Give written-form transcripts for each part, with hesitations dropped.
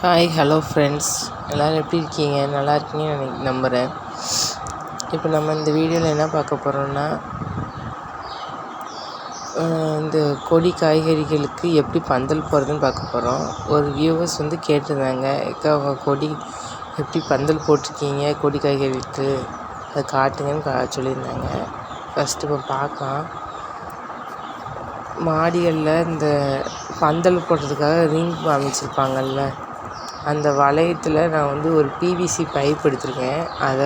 Hi hello friends, எல்லோரும் எப்படி இருக்கீங்க? நல்லா இருக்கீங்கன்னு நம்புகிறேன். இப்போ நம்ம இந்த வீடியோவில் என்ன பார்க்க போகிறோம்னா, இந்த கொடி காய்கறிகளுக்கு எப்படி பந்தல் போடுறதுன்னு பார்க்க போகிறோம். ஒரு வியூவர்ஸ் கேட்டிருந்தாங்க, அவங்க கொடி எப்படி பந்தல் போட்டிருக்கீங்க கொடி காய்கறிக்கு, அதை காட்டுங்கன்னு சொல்லியிருந்தாங்க. ஃபஸ்ட்டு இப்போ பார்க்கலாம். மாடிகளில் இந்த பந்தல் போடுறதுக்காக ரிங் அமைச்சிருப்பாங்கல்ல, அந்த வளையத்தில் நான் ஒரு பிவிசி பைப் எடுத்திருக்கேன். அதை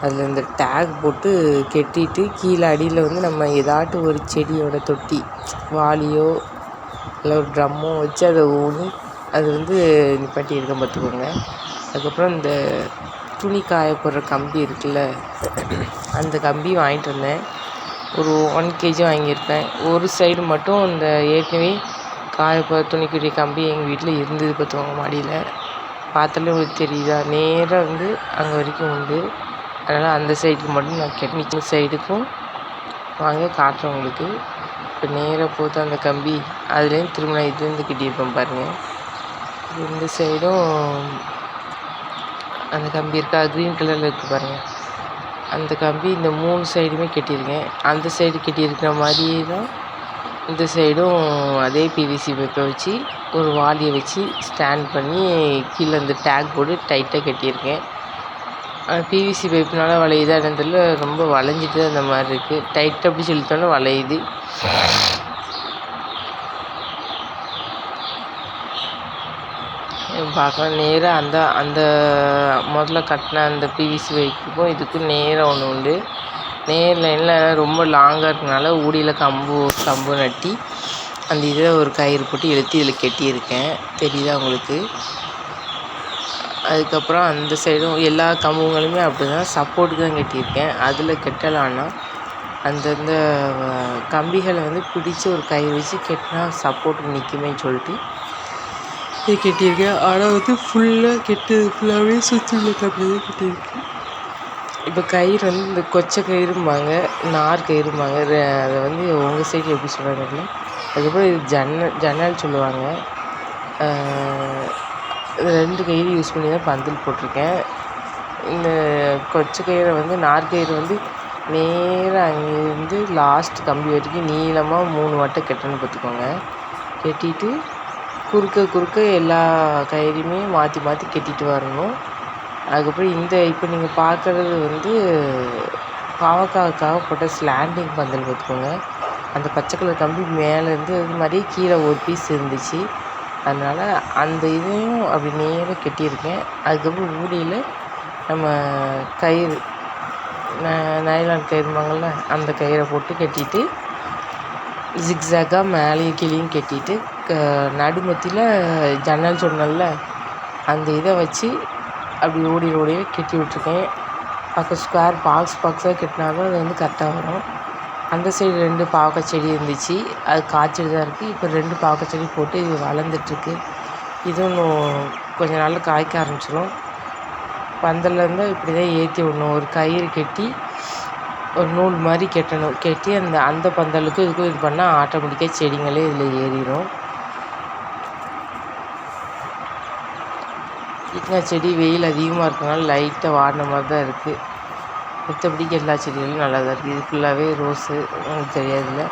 அதில் இந்த டேக் போட்டு கெட்டிட்டு கீழே அடியில் நம்ம ஏதாட்டும் ஒரு செடியோட தொட்டி, வாளியோ இல்லை ஒரு ட்ரம்மோ வச்சு அதை ஊனி அது நிப்பாட்டியிருக்கேன் பார்த்துக்கோங்க. அதுக்கப்புறம் இந்த துணி காய போடுற கம்பி இருக்குல்ல, அந்த கம்பி வாங்கிட்டு வந்தேன். ஒரு 1 kg வாங்கியிருப்பேன். ஒரு சைடு மட்டும் இந்த ஏற்கனவே காய துணிக்குரிய கம்பி எங்கள் வீட்டில் இருந்தது பார்த்துக்கோங்க. மாடியில் பார்த்தாலே உங்களுக்கு தெரியுதா, நேராக அங்கே வரைக்கும் உண்டு. அதனால் அந்த சைடுக்கு மட்டும் நான் கெட்டி சைடுக்கும் வாங்க காட்டுறேன் உங்களுக்கு. இப்போ நேராக போது அந்த கம்பி, அதுலேருந்து திரும்ப நான் இதுலேருந்து கட்டியிருப்பேன் பாருங்கள். இந்த சைடும் அந்த கம்பி இருக்கா, க்ரீன் கலரில் இருக்குது பாருங்கள். அந்த கம்பி இந்த 3 சைடுமே கட்டியிருக்கேன். அந்த சைடு கட்டியிருக்கிற மாதிரியே தான் இந்த சைடும் அதே பிவிசி பைப்பை வச்சு ஒரு வாளியை வச்சு ஸ்டாண்ட் பண்ணி கீழே அந்த டேக் போட்டு டைட்டாக கட்டியிருக்கேன். பிவிசி பைப்புனால வளையுதா என்னதில்ல, ரொம்ப வளைஞ்சிட்டு அந்த மாதிரி இருக்குது. டைட்டாக அப்படி செலுத்தோன்னா வளையுது. பார்க்கலாம். நேராக அந்த அந்த முதல்ல கட்டின அந்த பிவிசி பைப்புக்கும் இதுக்கும் நேராக ஒன்று உண்டு. நேர் லைனில் ரொம்ப லாங்காக இருக்கனால ஊடியில் கம்பு நட்டி அந்த இதில் ஒரு கயிறு போட்டு இழுத்து இதில் கட்டியிருக்கேன். தெரியுதா உங்களுக்கு? அதுக்கப்புறம் அந்த சைடும் எல்லா கம்புங்களுமே அப்படி தான் சப்போர்ட்டுக்கு தான் கட்டியிருக்கேன். அதில் கட்டலான்னா அந்தந்த கம்பிகளை பிடிச்சி ஒரு கயிறு வச்சு கட்டினா சப்போர்ட்டுக்கு நிற்குமேன்னு சொல்லிட்டு இது கட்டியிருக்கேன். ஆனால் ஃபுல்லாக ஃபுல்லாகவே சுற்றி உள்ள கம்பி தான் கட்டியிருக்கேன். இப்போ கயிறு இந்த கொச்சை கயிறும்பாங்க, நார் கயிறும்பாங்க. அதை உங்கள் சைடில் எப்படி சொல்கிறாங்க. அதுக்கப்புறம் இது ஜன்னல் சொல்லுவாங்க. 2 கயிறு யூஸ் பண்ணி தான் பந்தல் போட்டிருக்கேன். இந்த கொச்சை கயிறை நார் கயிறு நேராக அங்கேருந்து லாஸ்ட் கம்பி வரைக்கும் நீளமாக 3 வட்டம் கட்டணும்னு பார்த்துக்கோங்க. கட்டிட்டு குறுக்க எல்லா கயிறையுமே மாற்றி கட்டிட்டு வரணும். அதுக்கப்புறம் இப்போ நீங்கள் பார்க்குறது பாவக்காவுக்காக போட்ட ஸ்லாண்டிங் பந்தல் பார்த்துக்கோங்க. அந்த பச்சை கலர் கம்பி மேலேருந்து இது மாதிரி கீழே ஒரு பீஸ் இருந்துச்சு. அதனால் அந்த இதையும் அப்படி நேராக கட்டியிருக்கேன். அதுக்கப்புறம் ஊடியில் நம்ம கயிறு நைலான் கயிறுமாங்கள்ல, அந்த கயிறை போட்டு கட்டிட்டு ஜிக்ஸாக்காக மேலேயும் கீழேயும் கட்டிட்டு நடுமத்தியில் ஜன்னல் சொன்னல அந்த இதை வச்சு அப்படி ஓடியே கட்டி விட்ருக்கேன். பக்கம் ஸ்கொயர் பாக்ஸாக கட்டினா தான் அது கரெக்டாக வரும். அந்த சைடு 2 பாவக்காய் செடி இருந்துச்சு, அது காய்ச்சிட்டு தான் இருக்குது. இப்போ 2 பாவக்காய் செடி போட்டு இது வளர்ந்துட்டுருக்கு. இதுவும் கொஞ்ச நாளில் காய்க்க ஆரம்பிச்சிடும். பந்தலில் இருந்தால் இப்படி தான் ஏற்றி விடணும். ஒரு கயிறு கட்டி ஒரு நூல் மாதிரி கட்டணும். கட்டி அந்த பந்தலுக்கும் இதுக்கும் இது பண்ணால் ஆட்டோமேட்டிக்காக செடிங்களே இதில் ஏறிடும். பீக்கங்காய் செடி வெயில் அதிகமாக இருக்கனால லைட்டாக வாடின மாதிரி தான் இருக்குது. மற்றபடிக்கு எல்லா செடிகளும் நல்லா தான் இருக்குது. இது ஃபுல்லாகவே ரோஸு, உங்களுக்கு தெரியாதுல்ல.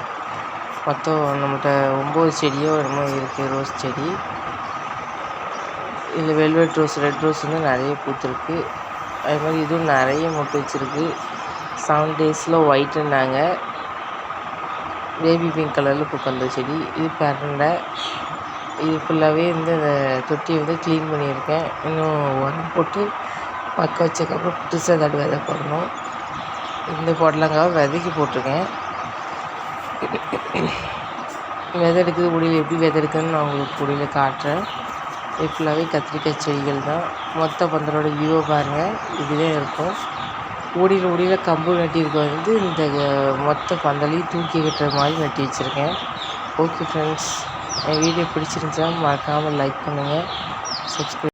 மொத்தம் நம்மகிட்ட 9 செடியோ என்னமோ இருக்குது ரோஸ் செடி. இதில் வெல்வெட் ரோஸ், ரெட் ரோஸ் நிறைய பூத்துருக்கு. அது மாதிரி இதுவும் நிறைய மொட்டு வச்சுருக்கு. 7 daysல ஒயிட்டுன்னாங்க. பேபி பிங்க் கலரில் பூக்கும் அந்த செடி. இது பரண்டை. இது ஃபுல்லாகவே இந்த தொட்டியை க்ளீன் பண்ணியிருக்கேன். இன்னும் உரம் போட்டு பக்க வச்சதுக்கப்புறம் புதுசாக விதை போடணும். இந்த பொடலங்காவை விதைக்கு போட்டிருக்கேன். விதை எடுக்குது முடியல, எப்படி விதை எடுக்குதுன்னு நான் உங்களுக்கு முடியல காட்டுறேன். இது ஃபுல்லாகவே கத்திரிக்காய் செடிகள் தான். மொத்த பந்தலோட வியூவை பாருங்கள், இதுவே இருக்கும். ஊடியில் கம்பு நட்டியிருக்க இந்த மொத்த பந்தலையும் தூக்கி கட்டுற மாதிரி நட்டி வச்சுருக்கேன். ஓகே ஃப்ரெண்ட்ஸ், என் வீடியோ பிடிச்சிருந்துச்சா மறக்காமல் லைக் பண்ணுங்கள், சப்ஸ்கிரைப்